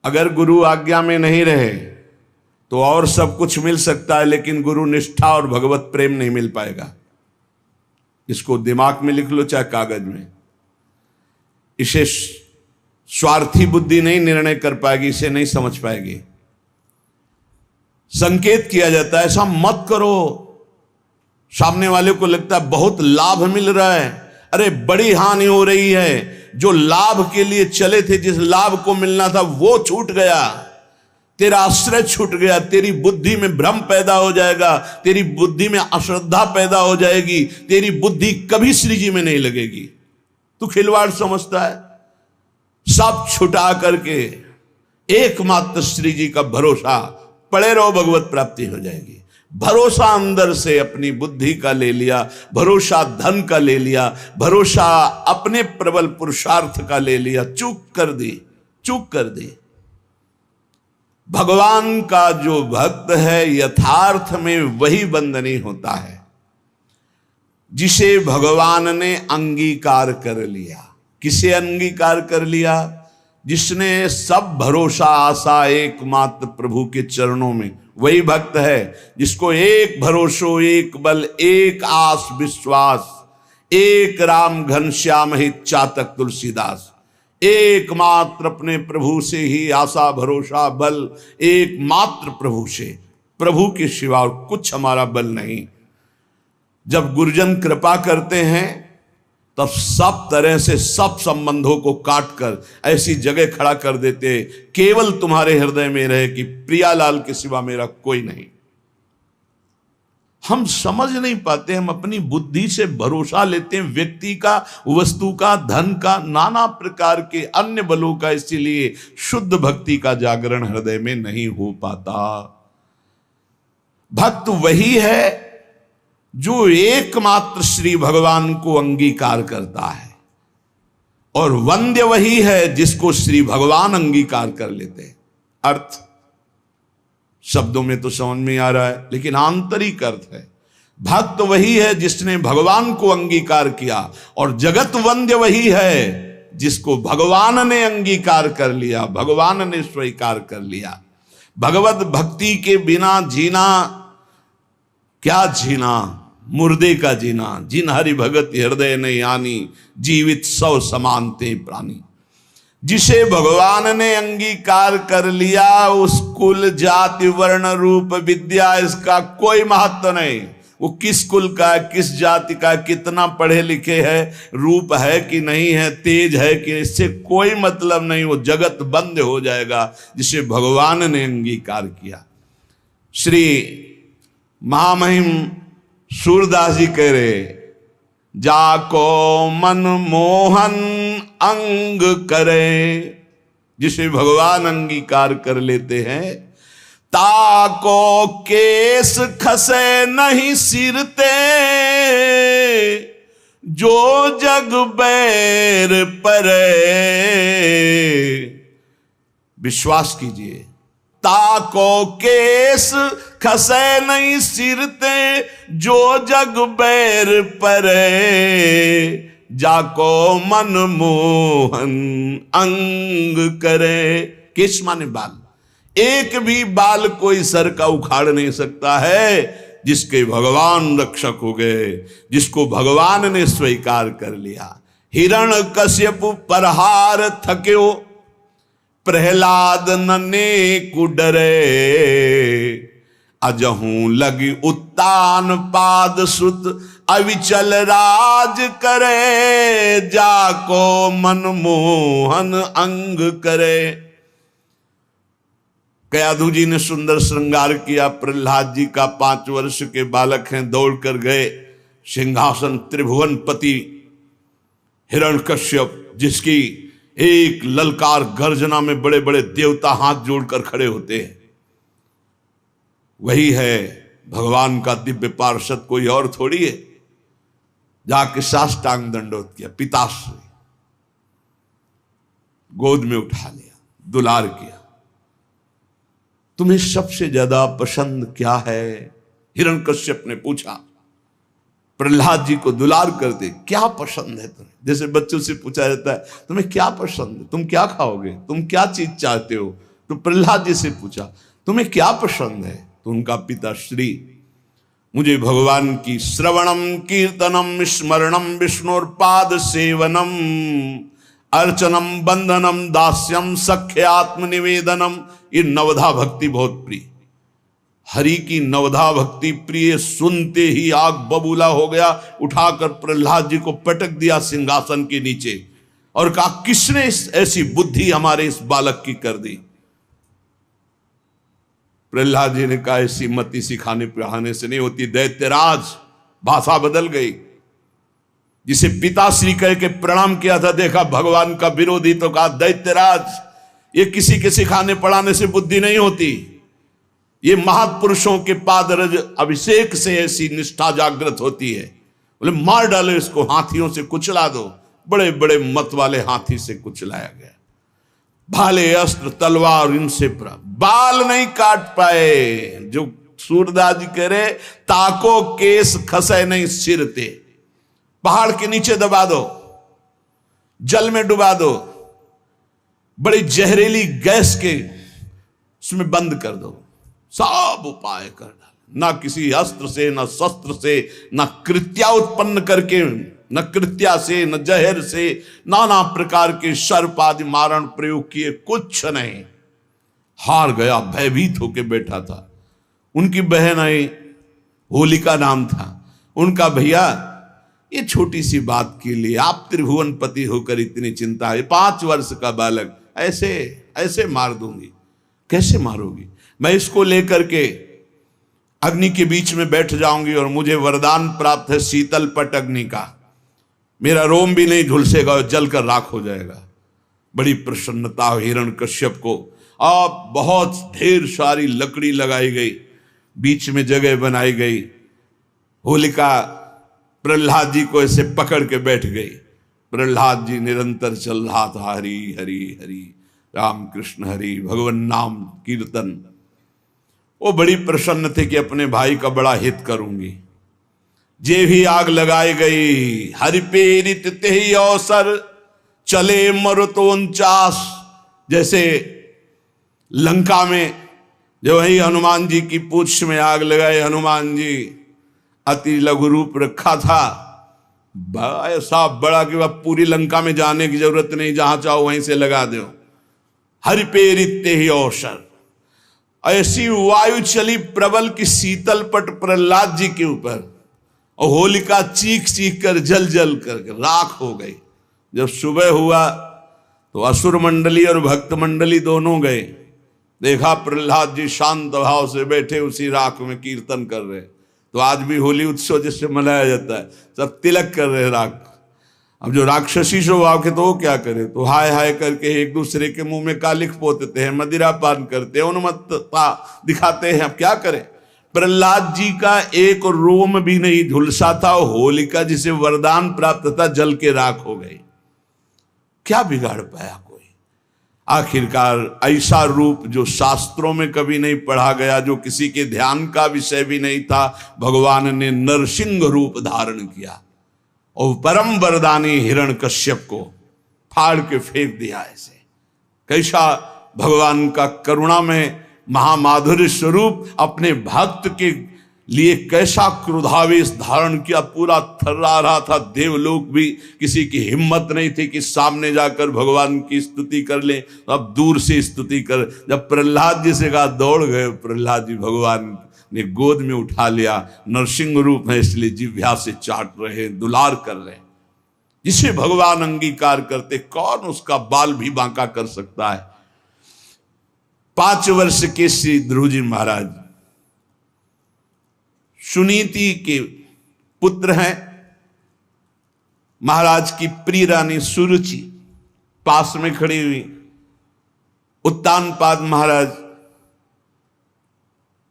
अगर गुरु आज्ञा में नहीं रहे तो और सब कुछ मिल सकता है, लेकिन गुरु निष्ठा और भगवत प्रेम नहीं मिल पाएगा। इसको दिमाग में लिख लो चाहे कागज में। इसे स्वार्थी बुद्धि नहीं निर्णय कर पाएगी, इसे नहीं समझ पाएगी। संकेत किया जाता है ऐसा मत करो, सामने वाले को लगता है बहुत लाभ मिल रहा है, अरे बड़ी हानि हो रही है। जो लाभ के लिए चले थे, जिस लाभ को मिलना था वो छूट गया, तेरा आश्रय छूट गया, तेरी बुद्धि में भ्रम पैदा हो जाएगा, तेरी बुद्धि में अश्रद्धा पैदा हो जाएगी, तेरी बुद्धि कभी श्री जी में नहीं लगेगी। तू खिलवाड़ समझता है। सब छुटा करके एकमात्र श्री जी का भरोसा पड़े रहो, भगवत प्राप्ति हो जाएगी। भरोसा अंदर से अपनी बुद्धि का ले लिया, भरोसा धन का ले लिया, भरोसा अपने प्रबल पुरुषार्थ का ले लिया, चूक कर दी। भगवान का जो भक्त है यथार्थ में वही बंधनी होता है जिसे भगवान ने अंगीकार कर लिया। किसे अंगीकार कर लिया? जिसने सब भरोसा आशा एकमात्र प्रभु के चरणों में, वही भक्त है जिसको एक भरोसो, एक बल, एक आस विश्वास, एक राम घनश्याम हित चातक तुलसीदास। एकमात्र अपने प्रभु से ही आशा भरोसा बल, एकमात्र प्रभु से, प्रभु के सिवा और कुछ हमारा बल नहीं। जब गुरुजन कृपा करते हैं तब सब तरह से सब संबंधों को काट कर ऐसी जगह खड़ा कर देते, केवल तुम्हारे हृदय में रहे कि प्रियालाल के सिवा मेरा कोई नहीं। हम समझ नहीं पाते, हम अपनी बुद्धि से भरोसा लेते हैं व्यक्ति का, वस्तु का, धन का, नाना प्रकार के अन्य बलों का, इसीलिए शुद्ध भक्ति का जागरण हृदय में नहीं हो पाता। भक्त वही है जो एकमात्र श्री भगवान को अंगीकार करता है, और वंद्य वही है जिसको श्री भगवान अंगीकार कर लेते हैं। अर्थ शब्दों में तो समझ में आ रहा है, लेकिन आंतरिक अर्थ है भक्त वही है जिसने भगवान को अंगीकार किया, और जगत वंद्य वही है जिसको भगवान ने अंगीकार कर लिया, भगवान ने स्वीकार कर लिया। भगवत भक्ति के बिना जीना क्या जीना, मुर्दे का जीना। जिन हरि भगत हृदय नहीं आनी, जीवित सौ समानते प्राणी। जिसे भगवान ने अंगीकार कर लिया, उस कुल जाति वर्ण रूप विद्या इसका कोई महत्व नहीं। वो किस कुल का है, किस जाति का है, कितना पढ़े लिखे है, रूप है कि नहीं है, तेज है कि, इससे कोई मतलब नहीं। वो जगत बंद हो जाएगा जिसे भगवान ने अंगीकार किया। श्री महामहिम सूरदास जी कह रहे, जाको मन मोहन अंग करे। जिसे भगवान अंगीकार कर लेते हैं, ताको केस खसे नहीं सिरते, जो जग बैर परे। विश्वास कीजिए, ताको केस खसे नहीं सिरते, जो जग बैर परे। जाको मन मोहन अंग करे। केस माने बाल, एक भी बाल कोई सर का उखाड़ नहीं सकता है जिसके भगवान रक्षक हो गए, जिसको भगवान ने स्वीकार कर लिया। हिरण कश्यप परहार थक्यो, प्रहलाद नने कुडरे। अजहूं लगी उत्तान पाद सुत, अविचल राज करे। जाको मन मोहन अंग करे। कयाधु जी ने सुंदर श्रृंगार किया। प्रहलाद जी का 5 वर्ष के बालक हैं, दौड़ कर गए सिंहासन त्रिभुवन पति हिरण्यकश्यप, जिसकी एक ललकार गर्जना में बड़े बड़े देवता हाथ जोड़कर खड़े होते हैं। वही है भगवान का दिव्य पार्षद, कोई और थोड़ी है। जाके साष्टांग दंडोत किया, पिताश्री गोद में उठा लिया, दुलार किया। तुम्हें सबसे ज्यादा पसंद क्या है? हिरण्यकश्यप ने पूछा। प्रहलाद जी को दुलार कर दे, क्या पसंद है तुम्हें? जैसे बच्चों से पूछा जाता है तुम्हें क्या पसंद है, तुम क्या खाओगे, तुम क्या चीज चाहते हो, तो प्रहलाद जी से पूछा तुम्हें क्या पसंद है? तो उनका पिता श्री मुझे भगवान की श्रवणम कीर्तनम स्मरणम विष्णुर्पाद सेवनम अर्चनम बंधनम दास्यम सख्य आत्मनिवेदनम, ये नवधा भक्ति बहुत प्रिय। हरि की नवधा भक्ति प्रिय सुनते ही आग बबूला हो गया। उठाकर प्रहलाद जी को पटक दिया सिंहासन के नीचे और कहा किसने ऐसी बुद्धि हमारे इस बालक की कर दी? प्रहलाद जी ने कहा ऐसी मति सिखाने पढ़ाने से नहीं होती दैत्यराज। भाषा बदल गई। जिसे पिताश्री कह के प्रणाम किया था, देखा भगवान का विरोधी तो कहा दैत्यराज। ये किसी के सिखाने पढ़ाने से बुद्धि नहीं होती, ये महापुरुषों के पादरज अभिषेक से ऐसी निष्ठा जागृत होती है। बोले मार डालो इसको, हाथियों से कुचला दो। बड़े बड़े मत वाले हाथी से कुचलाया गया। भाले अस्त्र तलवार इनसे बाल नहीं काट पाए। जो सूरदास जी कह रहे ताको केस खसे नहीं सिर ते, पहाड़ के नीचे दबा दो, जल में डुबा दो, बड़ी जहरीली गैस के उसमें बंद कर दो, सब उपाय कर डाले। ना किसी अस्त्र से, ना शस्त्र से, ना कृत्या उत्पन्न करके, न कृत्या से, न जहर से, नाना प्रकार के सर्प आदि मारण प्रयोग किए, कुछ नहीं। हार गया, भयभीत होकर बैठा था। उनकी बहन आई, होलिका नाम था उनका। भैया ये छोटी सी बात के लिए आप त्रिभुवन पति होकर इतनी चिंता है? 5 वर्ष का बालक ऐसे ऐसे मार दूंगी? कैसे मारोगी? मैं इसको लेकर के अग्नि के बीच में बैठ जाऊंगी और मुझे वरदान प्राप्त है शीतल पट अग्नि का, मेरा रोम भी नहीं झुलसेगा और जलकर राख हो जाएगा। बड़ी प्रसन्नता हिरण्यकश्यप को। अब बहुत ढेर सारी लकड़ी लगाई गई, बीच में जगह बनाई गई। होलिका प्रहलाद जी को ऐसे पकड़ के बैठ गई। प्रहलाद जी निरंतर चल रहा था हरि हरि हरि राम कृष्ण हरि, भगवान नाम कीर्तन। वो बड़ी प्रसन्न थे कि अपने भाई का बड़ा हित करूंगी। जे भी आग लगाई गई, हरि प्रेरित ते ही अवसर चले मरुतो 49। जैसे लंका में जो वही हनुमान जी की पूंछ में आग लगाए, हनुमान जी अति लघु रूप रखा था, ऐसा बड़ा कि वह पूरी लंका में जाने की जरूरत नहीं, जहां चाहो वहीं से लगा दो। हरि प्रेरित ते ही अवसर, ऐसी वायु चली प्रबल की शीतल पट प्रहलाद जी के ऊपर, और होलिका चीख चीख कर जल जल कर राख हो गई। जब सुबह हुआ तो असुर मंडली और भक्त मंडली दोनों गए। देखा प्रहलाद जी शांत भाव से बैठे उसी राख में कीर्तन कर रहे। तो आज भी होली उत्सव जिससे मनाया जाता है, सब तिलक कर रहे राख। अब जो राक्षसी स्वभाव के तो वो क्या करे, तो हाय हाय करके एक दूसरे के मुंह में कालिख पोतते हैं, मदिरा पान करते हैं, उन्मत्तता दिखाते हैं। अब क्या करें? प्रहलाद जी का एक रोम भी नहीं झुलसा था। होलिका जिसे वरदान प्राप्त था जल के राख हो गई। क्या बिगाड़ पाया कोई? आखिरकार ऐसा रूप जो शास्त्रों में कभी नहीं पढ़ा गया, जो किसी के ध्यान का विषय भी नहीं था, भगवान ने नरसिंह रूप धारण किया और परम वरदानी हिरण्यकश्यप को फाड़ के फेंक दिया। ऐसे कैसा भगवान का करुणा में महामाधुर्य स्वरूप अपने भक्त के लिए कैसा क्रोधावेश धारण किया, पूरा थर्रा रहा था। देवलोक भी किसी की हिम्मत नहीं थी कि सामने जाकर भगवान की स्तुति कर ले, अब दूर से स्तुति कर। जब प्रहलाद जी से कहा दौड़ गए प्रहलाद जी, भगवान ने गोद में उठा लिया। नरसिंह रूप है इसलिए जिह्वा से चाट रहे, दुलार कर रहे। जिसे भगवान अंगीकार करते कौन उसका बाल भी बांका कर सकता है। 5 वर्ष के श्री ध्रुव जी महाराज सुनीति के पुत्र हैं। महाराज की प्रिय रानी सुरुचि पास में खड़ी हुई। उत्तानपाद महाराज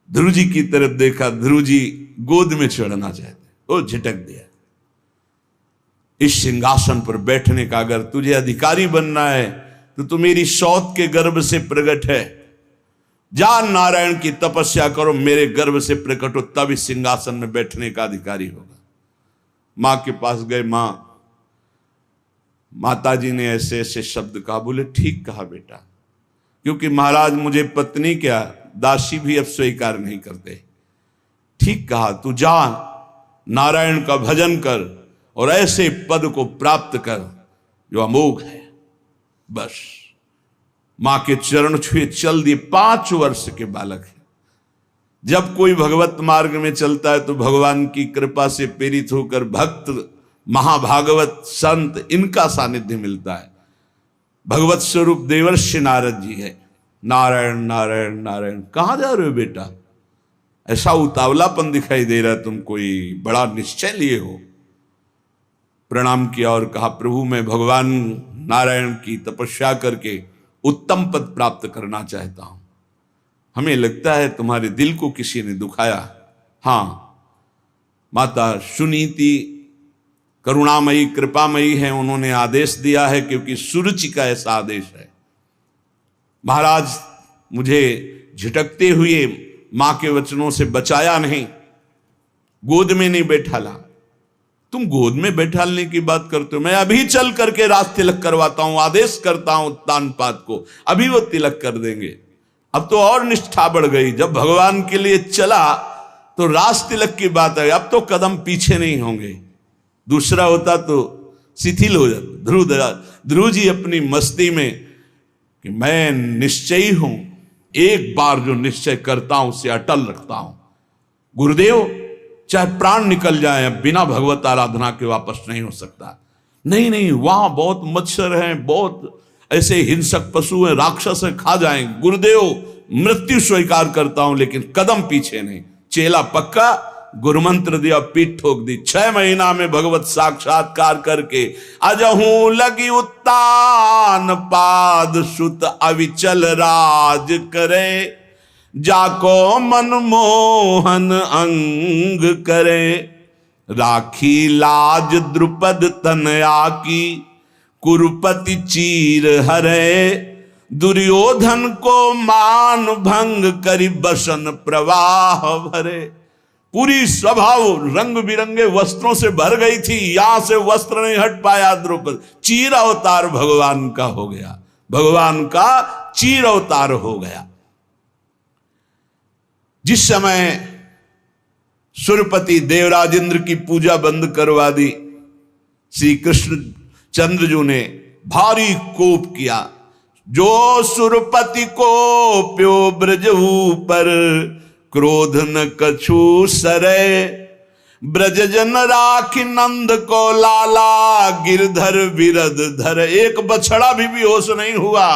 ध्रुव जी की तरफ देखा, ध्रुव जी गोद में चढ़ना चाहते, वो झटक दिया। इस सिंहासन पर बैठने का अगर तुझे अधिकारी बनना है तो तू मेरी सौत के गर्भ से प्रकट है। जा नारायण की तपस्या करो, मेरे गर्भ से प्रकट हो, तब इस सिंहासन में बैठने का अधिकारी होगा। मां के पास गए। माता जी ने ऐसे ऐसे शब्द कहा। बोले ठीक कहा बेटा, क्योंकि महाराज मुझे पत्नी क्या दासी भी अब स्वीकार नहीं करते। ठीक कहा, तू जा नारायण का भजन कर और ऐसे पद को प्राप्त कर जो अमोघ है। बस मां के चरण छुए चल दिए। 5 वर्ष के बालक है। जब कोई भगवत मार्ग में चलता है तो भगवान की कृपा से प्रेरित होकर भक्त, महाभागवत, संत, इनका सानिध्य मिलता है। भगवत स्वरूप देवर्षि नारद जी है। नारायण नारायण नारायण, कहां जा रहे हो बेटा? ऐसा उतावलापन दिखाई दे रहा है, तुम कोई बड़ा निश्चय लिए हो। प्रणाम किया और कहा, प्रभु मैं भगवान नारायण की तपस्या करके उत्तम पद प्राप्त करना चाहता हूं। हमें लगता है तुम्हारे दिल को किसी ने दुखाया। हां, माता सुनीति करुणामयी कृपामयी है, उन्होंने आदेश दिया है, क्योंकि सुरुचि का ऐसा आदेश है। महाराज मुझे झिटकते हुए मां के वचनों से बचाया नहीं, गोद में नहीं बैठाला। तुम गोद में बैठालने की बात करते हो? मैं अभी चल करके राज तिलक करवाता हूं, आदेश करता हूं तानपात को, अभी वो तिलक कर देंगे। अब तो और निष्ठा बढ़ गई। जब भगवान के लिए चला तो राज तिलक की बात है, अब तो कदम पीछे नहीं होंगे। दूसरा होता तो शिथिल हो जाता। ध्रुव जी अपनी मस्ती में कि मैं निश्चयी हूं, एक बार जो निश्चय करता हूं उसे अटल रखता हूं। गुरुदेव चाहे प्राण निकल जाए, बिना भगवत आराधना के वापस नहीं हो सकता। नहीं नहीं, वहां बहुत मच्छर हैं, बहुत ऐसे हिंसक पशु हैं, राक्षस हैं, खा जाएंगे। गुरुदेव मृत्यु स्वीकार करता हूं, लेकिन कदम पीछे नहीं। चेला पक्का, गुरुमंत्र दिया, पीठ ठोक दी। 6 महीना में भगवत साक्षात्कार करके अजहू लगी उत्तान पाद सुत अविचल राज करे, जाको मनमोहन अंग करे, राखी लाज द्रुपद तनया की, कुरुपति चीर हरे, दुर्योधन को मान भंग करी बसन प्रवाह भरे। पूरी सभा रंग बिरंगे वस्त्रों से भर गई थी, यहां से वस्त्र नहीं हट पाया द्रुपद। चीर अवतार भगवान का हो गया, भगवान का चीर अवतार हो गया। जिस समय सुरपति देवराजेंद्र की पूजा बंद करवा दी, श्री कृष्ण चंद्रजू ने भारी कोप किया। जो सुरपति को प्यो ब्रज ऊपर, क्रोध न कछु सरे, ब्रज जन राखी नंद को लाला, गिरधर विरद धर। एक बछड़ा भी बेहोश नहीं हुआ।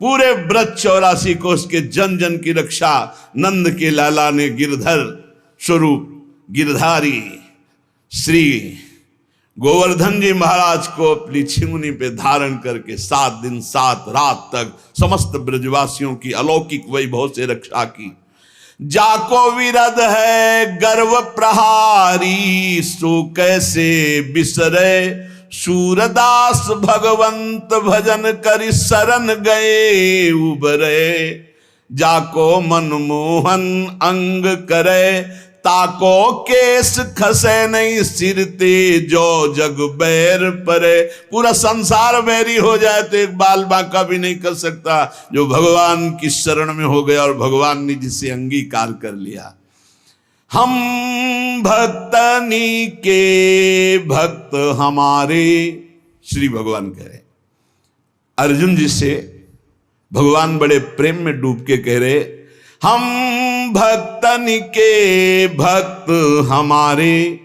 पूरे ब्रज 84 कोष के जन जन की रक्षा नंद के लाला ने गिरधर स्वरूप गिरधारी श्री गोवर्धन जी महाराज को अपनी छिंगुनी पे धारण करके 7 दिन 7 रात तक समस्त ब्रजवासियों की अलौकिक वैभव से रक्षा की। जाको विरद है गर्व प्रहारी, सो कैसे बिसरे, सूरदास भगवंत भजन करि शरण गए उबरे, जाको मनमोहन अंग करे, ताको केस खसे नहीं सिर ते, जो जग बैर परे। पूरा संसार बैरी हो जाए तो एक बाल बांका भी नहीं कर सकता जो भगवान की शरण में हो गया और भगवान ने जिसे अंगीकार कर लिया। हम भक्तनी के भक्त हमारे, श्री भगवान कह रहे। अर्जुन जी से भगवान बड़े प्रेम में डूब के कह रहे, हम भक्तनी के भक्त हमारे,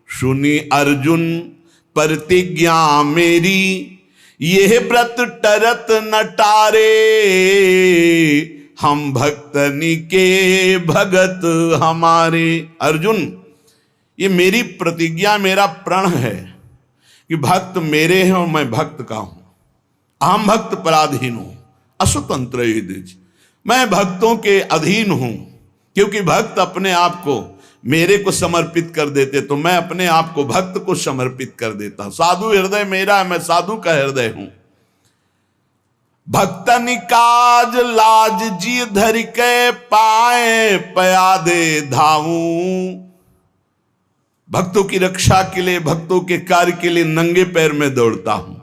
सुनी अर्जुन प्रतिज्ञा मेरी, यह व्रत टरत न टारे, हम भक्तनी के भगत हमारे। अर्जुन, ये मेरी प्रतिज्ञा, मेरा प्रण है कि भक्त मेरे हैं और मैं भक्त का हूं। अहम भक्त पराधीन हूं, असुतंत्र युधिष्ठिर, मैं भक्तों के अधीन हूं। क्योंकि भक्त अपने आप को मेरे को समर्पित कर देते, तो मैं अपने आप को भक्त को समर्पित कर देता। साधु हृदय मेरा है, मैं साधु का हृदय हूं। भक्तनि काज लाज जी धरि के, पाए पयादे धाऊं। भक्तों की रक्षा के लिए, भक्तों के कार्य के लिए नंगे पैर में दौड़ता हूं।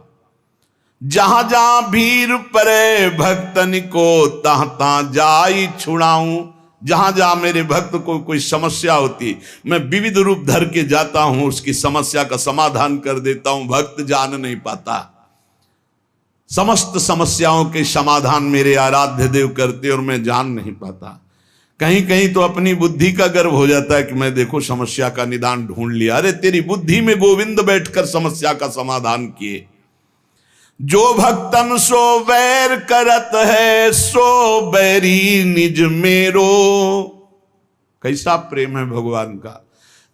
जहां जहां भीड़ परे भक्तन को तहां तहां जाई छुड़ाऊं। जहां जहां मेरे भक्त को कोई समस्या होती, मैं विविध रूप धर के जाता हूं, उसकी समस्या का समाधान कर देता हूं। भक्त जान नहीं पाता, समस्त समस्याओं के समाधान मेरे आराध्य देव करते और मैं जान नहीं पाता। कहीं कहीं तो अपनी बुद्धि का गर्व हो जाता है कि मैं देखो समस्या का निदान ढूंढ लिया। अरे तेरी बुद्धि में गोविंद बैठकर समस्या का समाधान किए। जो भक्तन सो वैर करत है, सो बैरी निज मेरो। कैसा प्रेम है भगवान का।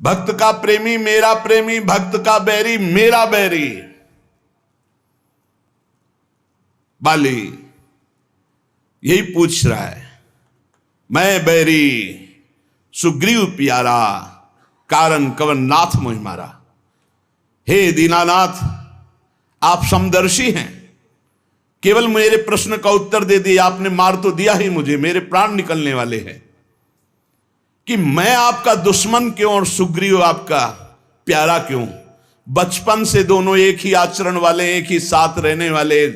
भक्त का प्रेमी मेरा प्रेमी, भक्त का बैरी मेरा बैरी। बाली यही पूछ रहा है, मैं बैरी सुग्रीव प्यारा, कारण कवन नाथ मोहि मारा। हे दीनानाथ, आप समदर्शी हैं, केवल मेरे प्रश्न का उत्तर दे दिया आपने, मार तो दिया ही मुझे, मेरे प्राण निकलने वाले हैं कि मैं आपका दुश्मन क्यों और सुग्रीव आपका प्यारा क्यों। बचपन से दोनों एक ही आचरण वाले, एक ही साथ रहने वाले।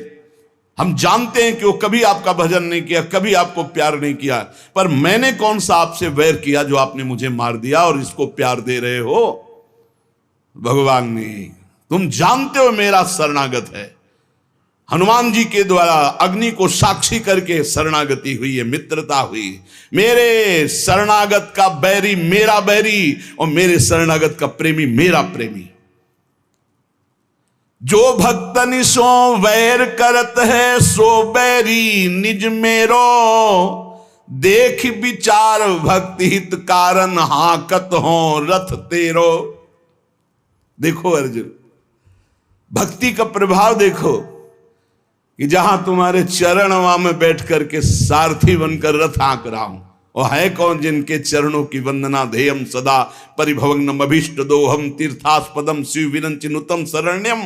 हम जानते हैं कि वो कभी आपका भजन नहीं किया, कभी आपको प्यार नहीं किया, पर मैंने कौन सा आपसे वैर किया जो आपने मुझे मार दिया और इसको प्यार दे रहे हो। भगवान ने, तुम जानते हो मेरा शरणागत है। हनुमान जी के द्वारा अग्नि को साक्षी करके शरणागति हुई है, मित्रता हुई। मेरे शरणागत का बैरी मेरा बैरी और मेरे शरणागत का प्रेमी मेरा प्रेमी। जो भक्तनि सो वैर करत है, सो बैरी निज मेरो। देख विचार भक्ति हित कारण, हाकत हो रथ तेरो। देखो अर्जुन, भक्ति का प्रभाव देखो कि जहां तुम्हारे चरण वहां में बैठ करके सारथी बनकर रथ हाँक रहा हूं। और है कौन जिनके चरणों की वंदना ध्येयम सदा, परिभवग्नम अभीष्ट दोहम, तीर्थास्पदम शिव विरंचिनुतम शरण्यम।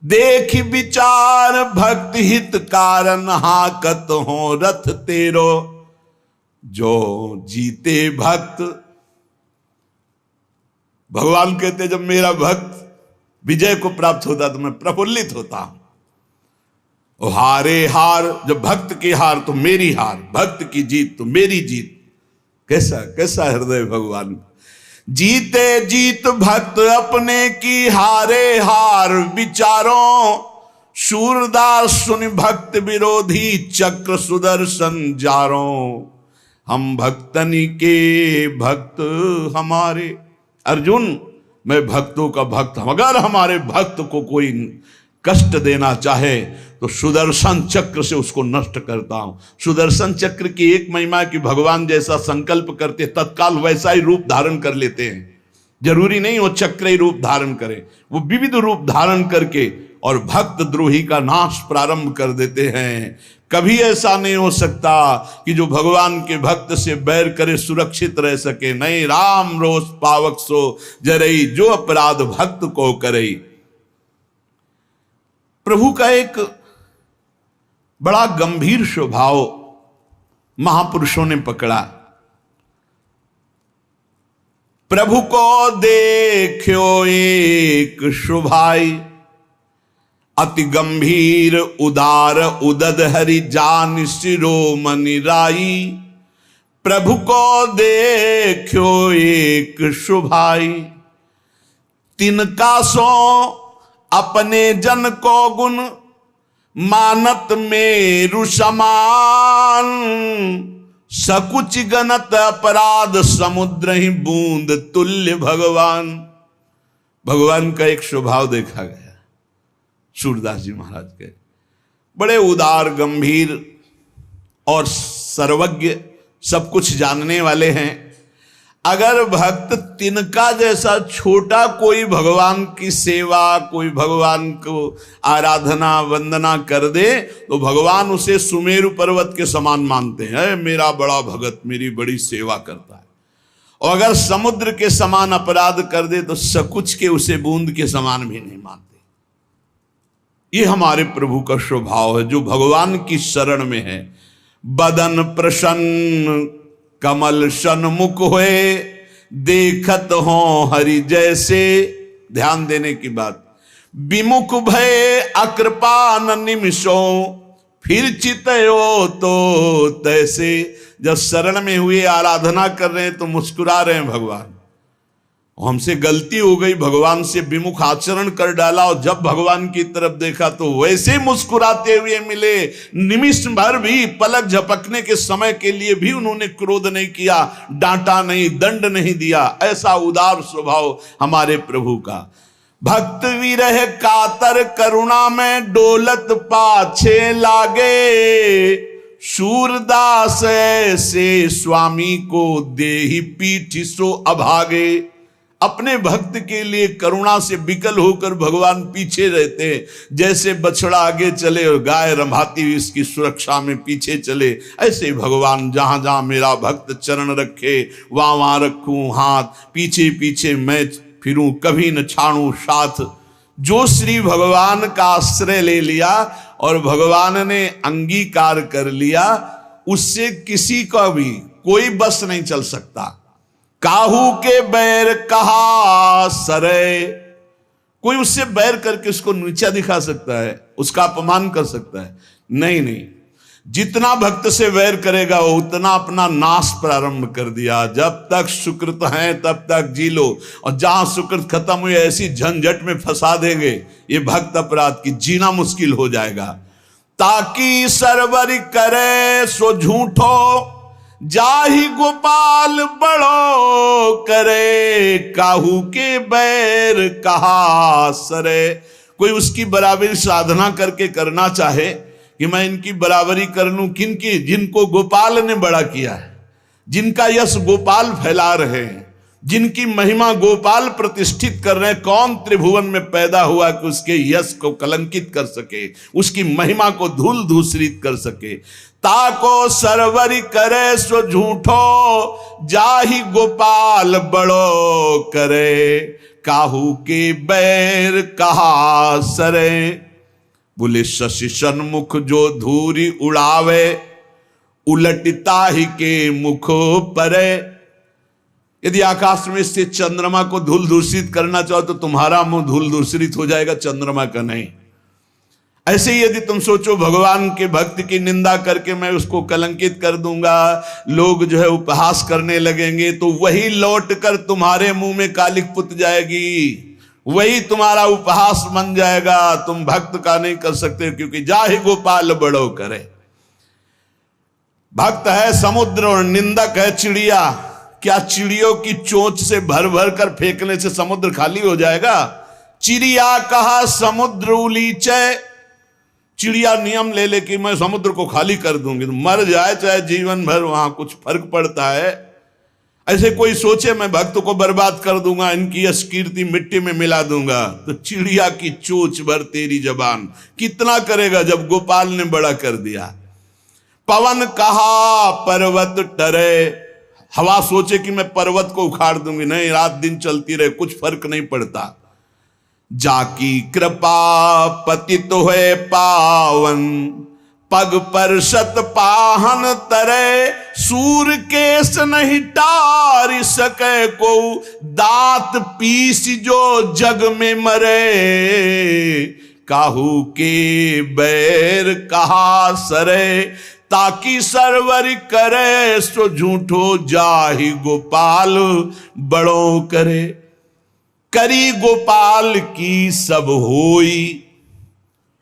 देख विचार भक्ति हित कारण, हाकत हो रथ तेरो। जो जीते भक्त, भगवान कहते जब मेरा भक्त विजय को प्राप्त होता तो मैं प्रफुल्लित होता हूं। और हारे हार, जब भक्त की हार तो मेरी हार, भक्त की जीत तो मेरी जीत। कैसा कैसा हृदय भगवान। जीते जीत भक्त अपने की, हारे हार विचारों। शूरदास सुन भक्त विरोधी, चक्र सुदर्शन जारों। हम भक्तनी के भक्त हमारे। अर्जुन, मैं भक्तों का भक्त हूं। अगर हमारे भक्त को कोई कष्ट देना चाहे तो सुदर्शन चक्र से उसको नष्ट करता हूं। सुदर्शन चक्र की एक महिमा कि भगवान जैसा संकल्प करते तत्काल वैसा ही रूप धारण कर लेते हैं। जरूरी नहीं वो चक्र ही रूप धारण करे, वो विविध रूप धारण करके और भक्त द्रोही का नाश प्रारंभ कर देते हैं। कभी ऐसा नहीं हो सकता कि जो भगवान के भक्त से बैर करे सुरक्षित रह सके। नहीं, राम रोष पावक सो जरई, जो अपराध भक्त को करई। प्रभु का एक बड़ा गंभीर स्वभाव महापुरुषों ने पकड़ा। प्रभु को देखो एक शुभाई, अति गंभीर उदार उदद हरि जान शिरोमणि राई। प्रभु को देखो एक शुभाई, तिनका सो अपने जन को गुण, मानत मेरु समान। सकुच गणत अपराध समुद्र ही बूंद तुल्य भगवान। भगवान का एक स्वभाव देखा गया सूरदास जी महाराज के, बड़े उदार गंभीर और सर्वज्ञ, सब कुछ जानने वाले हैं। अगर भक्त तिनका जैसा छोटा कोई भगवान की सेवा, कोई भगवान को आराधना वंदना कर दे तो भगवान उसे सुमेरु पर्वत के समान मानते हैं। मेरा बड़ा भगत मेरी बड़ी सेवा करता है। और अगर समुद्र के समान अपराध कर दे तो सकुच के उसे बूंद के समान भी नहीं मानते। ये हमारे प्रभु का स्वभाव है जो भगवान की शरण में है। बदन प्रसन्न कमल सन्मुख होए, देखत हो हरि जैसे। ध्यान देने की बात, विमुख भय अकृपा न निमिषों, फिर चितयो तो तैसे। जब शरण में हुए, आराधना कर रहे हैं तो मुस्कुरा रहे हैं भगवान, हमसे गलती हो गई, भगवान से विमुख आचरण कर डाला, और जब भगवान की तरफ देखा तो वैसे मुस्कुराते हुए मिले। निमिष भर भी, पलक झपकने के समय के लिए भी उन्होंने क्रोध नहीं किया, डांटा नहीं, दंड नहीं दिया। ऐसा उदार स्वभाव हमारे प्रभु का। भक्त विरह कातर करुणा में डोलत पाछे लागे, सूरदास से स्वामी को देहि पीठ सो अभागे। अपने भक्त के लिए करुणा से विकल होकर भगवान पीछे रहते हैं, जैसे बछड़ा आगे चले और गाय रंभाती हुई इसकी सुरक्षा में पीछे चले, ऐसे भगवान जहां जहां मेरा भक्त चरण रखे वहां वहां रखूं हाथ, पीछे पीछे मैं फिरूं, कभी न छाड़ूं साथ। जो श्री भगवान का आश्रय ले लिया और भगवान ने अंगीकार कर लिया, उससे किसी का भी कोई बस नहीं चल सकता। काहू के बैर कहा सरे, कोई उससे बैर करके उसको नीचा दिखा सकता है, उसका अपमान कर सकता है? नहीं नहीं, जितना भक्त से वैर करेगा वो उतना अपना नाश प्रारंभ कर दिया। जब तक सुकृत हैं तब तक जी लो, और जहां सुकृत खत्म हुई ऐसी झंझट में फंसा देंगे ये भक्त अपराध की, जीना मुश्किल हो जाएगा। ताकि सरवर करे सो झूठो, जाहि गोपाल बड़ो करे, काहू के बैर कहा सरे। कोई उसकी बराबरी साधना करके करना चाहे कि मैं इनकी बराबरी कर लूं, किनकी? जिनको गोपाल ने बड़ा किया है, जिनका यश गोपाल फैला रहे हैं, जिनकी महिमा गोपाल प्रतिष्ठित कर रहे हैं। कौन त्रिभुवन में पैदा हुआ कि उसके यश को कलंकित कर सके, उसकी महिमा को धूल धूसरित कर सके। ताको सरवरी करे सो झूठो, जाहि गोपाल बड़ो करे, काहू के बैर कहा सरे। बोले शशि सन्मुख जो धूरी उड़ावे, उलटता ही के मुख परे। यदि आकाश में से चंद्रमा को धूल दूषित करना चाहो तो तुम्हारा मुंह धूल दूषित हो जाएगा, चंद्रमा का नहीं। ऐसे ही यदि तुम सोचो भगवान के भक्त की निंदा करके मैं उसको कलंकित कर दूंगा, लोग जो है उपहास करने लगेंगे, तो वही लौट कर तुम्हारे मुंह में कालिक पुत जाएगी, वही तुम्हारा उपहास बन जाएगा। तुम भक्त का नहीं कर सकते, क्योंकि जाहि गोपाल बड़ो करे। भक्त है समुद्र और निंदक है चिड़िया। क्या चिड़ियों की चोंच से भर भर कर फेंकने से समुद्र खाली हो जाएगा? चिड़िया कहा समुद्र उलीचे, चिड़िया नियम ले ले कि मैं समुद्र को खाली कर दूंगी, तो मर जाए चाहे जीवन भर, वहां कुछ फर्क पड़ता है? ऐसे कोई सोचे मैं भक्त को बर्बाद कर दूंगा, इनकी यश कीर्ति मिट्टी में मिला दूंगा, तो चिड़िया की चोंच भर तेरी जबान कितना करेगा जब गोपाल ने बड़ा कर दिया। पवन कहा पर्वत टरे, हवा सोचे कि मैं पर्वत को उखाड़ दूंगी, नहीं, रात दिन चलती रहे, कुछ फर्क नहीं पड़ता। जाकी कृपा पतित है पावन, पग पर शत पाहन तरे, सूर केस नहीं टार सके को, दांत पीस जो जग में मरे, काहू के बैर कहा सरे। ताकि सरवर करे सो झूठो, जाहि गोपाल बड़ो करे, करी गोपाल की सब होई,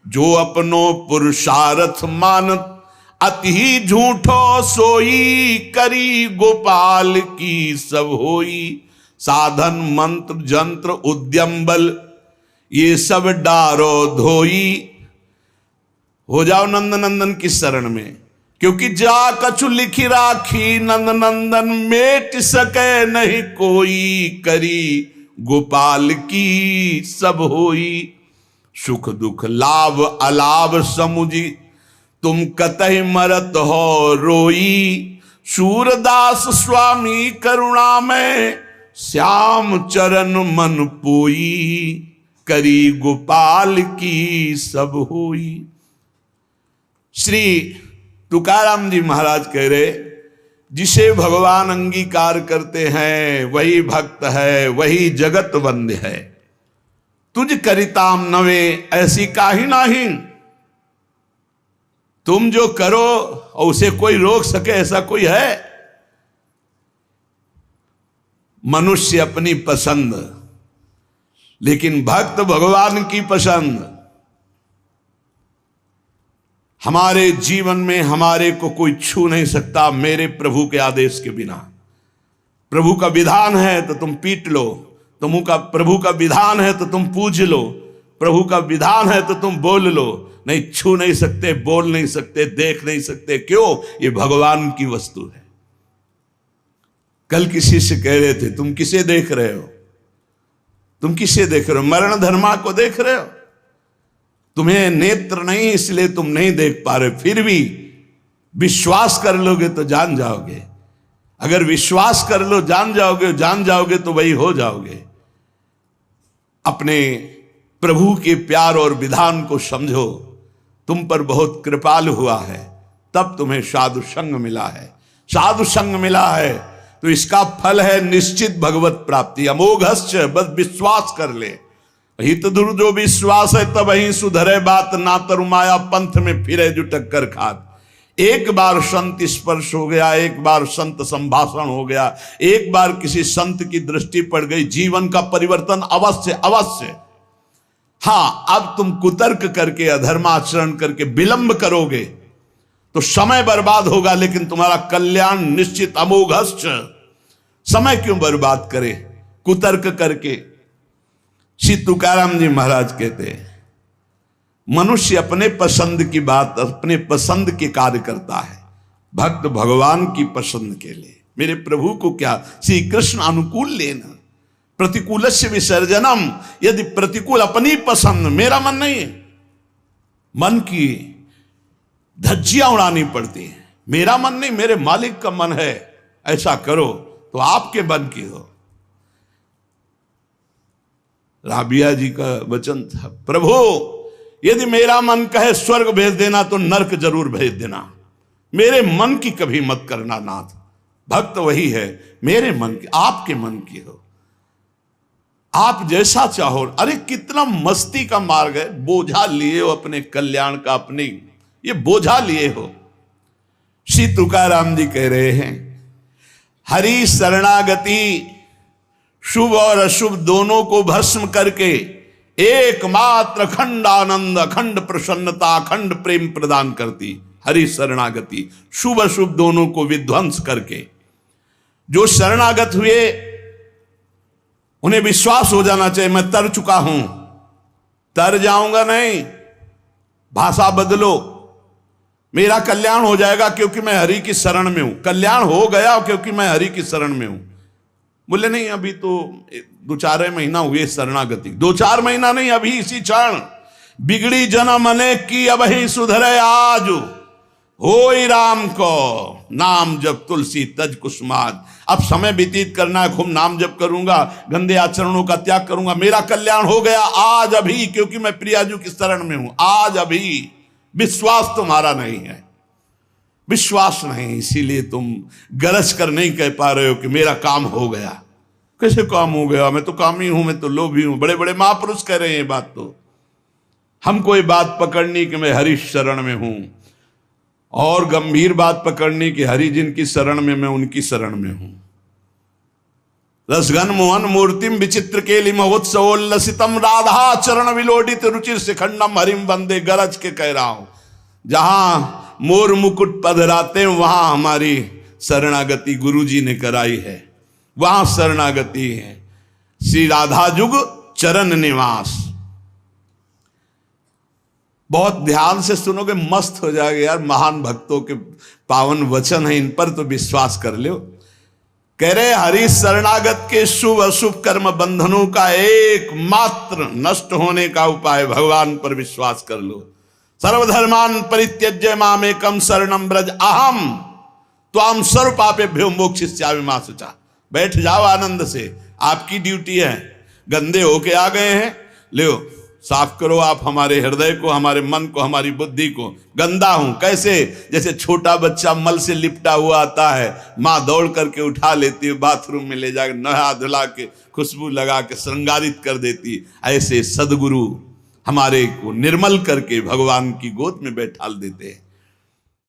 जो अपनो पुरुषार्थ मानत, अति ही झूठो सोई, करी गोपाल की सब होई। साधन मंत्र जंत्र उद्यम बल, ये सब डारो धोई, हो जाओ नंद नंदन की शरण में, क्योंकि जा कछु लिखी राखी, नंद नंदन मेट सके नहीं कोई, करी गोपाल की सब होई। सुख दुख लाभ अलाभ समुझी, तुम कतहि मरत हो रोई, सूरदास स्वामी करुणा में, श्याम चरण मन पोई, करी गोपाल की सब होई। श्री तुकाराम जी महाराज कह रहे, जिसे भगवान अंगीकार करते हैं वही भक्त है, वही जगत वंद्य है। तुझ करिताम नवे ऐसी काहि नाही। तुम जो करो और उसे कोई रोक सके ऐसा कोई है? मनुष्य अपनी पसंद, लेकिन भक्त भगवान की पसंद। हमारे जीवन में हमारे को कोई छू नहीं सकता मेरे प्रभु के आदेश के बिना। प्रभु का विधान है तो तुम पीट लो, प्रभु का विधान है तो तुम पूज लो, प्रभु का विधान है तो तुम बोल लो। नहीं, छू नहीं सकते, बोल नहीं सकते, देख नहीं सकते। क्यों? ये भगवान की वस्तु है। कल किसी से कह रहे थे, तुम किसे देख रहे हो? तुम किसे देख रहे हो? मरण धर्मा को देख रहे हो? तुम्हें नेत्र नहीं इसलिए तुम नहीं देख पा रहे, फिर भी विश्वास कर लोगे तो जान जाओगे। अगर विश्वास कर लो जान जाओगे तो वही हो जाओगे। अपने प्रभु के प्यार और विधान को समझो। तुम पर बहुत कृपालु हुआ है, तब तुम्हें साधु संग मिला है। साधु संग मिला है तो इसका फल है निश्चित भगवत प्राप्ति। अमोघश्च, बस विश्वास कर ले। हित दुर जो विश्वास है तब ही सुधरे बात, ना तरु माया पंथ में फिरे जो टक्कर खात। एक बार संत स्पर्श हो गया, एक बार संत संभाषण हो गया, एक बार किसी संत की दृष्टि पड़ गई, जीवन का परिवर्तन अवश्य अवश्य। हाँ, अब तुम कुतर्क करके अधर्माचरण करके विलंब करोगे तो समय बर्बाद होगा, लेकिन तुम्हारा कल्याण निश्चित। अमोघश्च, समय क्यों बर्बाद करे कुतर्क करके? श्री तुकाराम जी महाराज कहते हैं, मनुष्य अपने पसंद की बात, अपने पसंद के कार्य करता है, भक्त भगवान की पसंद के लिए। मेरे प्रभु को क्या श्री कृष्ण अनुकूल लेना, प्रतिकूलस्य विसर्जनम। यदि प्रतिकूल अपनी पसंद, मेरा मन नहीं है, मन की धज्जियां उड़ानी पड़ती है। मेरा मन नहीं, मेरे मालिक का मन है, ऐसा करो तो आपके मन की हो। राबिया जी का वचन था, प्रभु यदि मेरा मन कहे स्वर्ग भेज देना तो नरक जरूर भेज देना, मेरे मन की कभी मत करना नाथ। भक्त वही है, मेरे मन की, आपके मन की हो, आप जैसा चाहो। अरे कितना मस्ती का मार्ग है, बोझा लिए हो अपने कल्याण का, अपने ये बोझा लिए हो। श्री तुकाराम जी कह रहे हैं, हरि शरणागति शुभ और अशुभ दोनों को भस्म करके एकमात्र अखंड आनंद, अखंड प्रसन्नता, अखंड प्रेम प्रदान करती। हरि शरणागति शुभ अशुभ दोनों को विध्वंस करके, जो शरणागत हुए उन्हें विश्वास हो जाना चाहिए मैं तर चुका हूं, तर जाऊंगा नहीं, भाषा बदलो, मेरा कल्याण हो जाएगा क्योंकि मैं हरि की शरण में हूं। कल्याण हो गया क्योंकि मैं हरि की शरण में हूं। बोले नहीं, अभी तो 2-4 महीना हुए शरणागति, 2-4 महीना नहीं, अभी इसी क्षण। बिगड़ी जन्म अनेक की अब ही सुधरे आज, होई राम को नाम जब तुलसी तज कुसुमाद। अब समय व्यतीत करना है, खूब नाम जप करूंगा, गंदे आचरणों का त्याग करूंगा, मेरा कल्याण हो गया आज अभी, क्योंकि मैं प्रियाजू की शरण में हूं। आज अभी विश्वास तुम्हारा नहीं है, विश्वास नहीं, इसीलिए तुम गरज कर नहीं कह पा रहे हो कि मेरा काम हो गया। कैसे काम हो गया? मैं तो कामी हूं, मैं तो लोभी हूं। बड़े बड़े महापुरुष कह रहे हैं ये बात। तो हमको ये बात पकड़नी कि मैं हरि शरण में हूं, और गंभीर बात पकड़नी कि हरि जिनकी शरण में मैं उनकी शरण में हूं। रसघन मोहन मूर्तिम विचित्र केलि महोत्सवोल्लसितम राधा चरण विलोडित रुचिर शिखंडम हरिम वंदे। गरज के कह रहा हूं, जहां मोर मुकुट पधराते वहां हमारी शरणागति गुरुजी ने कराई है, वहां शरणागति है। श्री राधा जुग चरण निवास। बहुत ध्यान से सुनोगे, मस्त हो जाएगा यार। महान भक्तों के पावन वचन है, इन पर तो विश्वास कर लो। कह रहे हरि शरणागत के शुभ अशुभ कर्म बंधनों का एकमात्र नष्ट होने का उपाय भगवान पर विश्वास कर लो। सर्वधर्मान परित्यज्य मामेकम शरणम ब्रज अहम त्वाम सर्व पापेभ्यो मोक्षयिष्यामि मा शुचा। बैठ जाओ आनंद से, आपकी ड्यूटी है। गंदे होके आ गए हैं, लो साफ करो आप हमारे हृदय को, हमारे मन को, हमारी बुद्धि को। गंदा हूं कैसे? जैसे छोटा बच्चा मल से लिपटा हुआ आता है, माँ दौड़ करके उठा लेती है, बाथरूम में ले जाकर नहा धुला के खुशबू लगा के श्रृंगारित कर देती, ऐसे सदगुरु हमारे को निर्मल करके भगवान की गोद में बैठाल देते हैं।